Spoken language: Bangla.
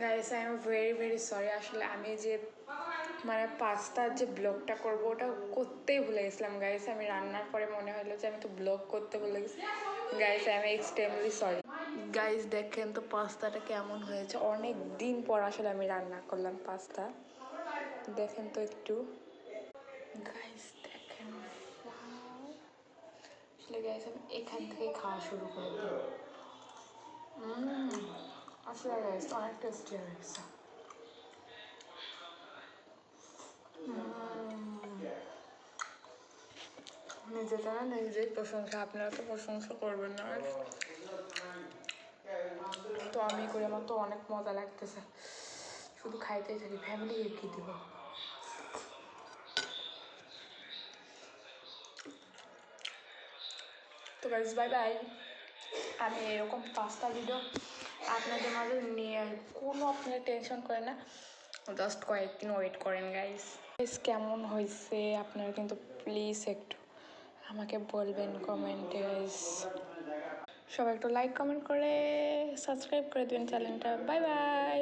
Guys I am very sorry, আসলে আমি যে মানে পাস্তার যে ব্লগটা করবো ওটা করতেই ভুলে গেছিলাম গাইস। আমি রান্নার পরে মনে হলো যে আমি তো ব্লগ করতে ভুলে গেছি। Guys I am extremely sorry. Guys দেখেন তো পাস্তাটা কেমন হয়েছে, অনেক দিন পর আসলে আমি রান্না করলাম পাস্তা। দেখেন তো একটু গাইস, দেখেন আসলে গাইস আমি এখান থেকে খাওয়া শুরু করে দিই। আসলে গাইস অনেক টেস্টি হয়েছে। নিজেটা না নিজেই প্রশংসা, আপনারা তো প্রশংসা করবেন না। তো আমি করে আমার তো অনেক মজা লাগতেছে, শুধু খাইতেই থাকি। ফ্যামিলিকে কি দিব? তো গাইস বাই বাই। আমি এরকম পাস্তা ভিডিও আপনাদের মাঝে নিয়ে কোনো আপনারা টেনশন করেন না, জাস্ট কয়েকদিন ওয়েট করেন গাইস। গাইস কেমন হয়েছে আপনারা কিন্তু প্লিজ একটু আমাকে বলবেন কমেন্টে গাইস। সবাই একটু লাইক কমেন্ট করে সাবস্ক্রাইব করে দেবেন চ্যানেলটা। Bye bye.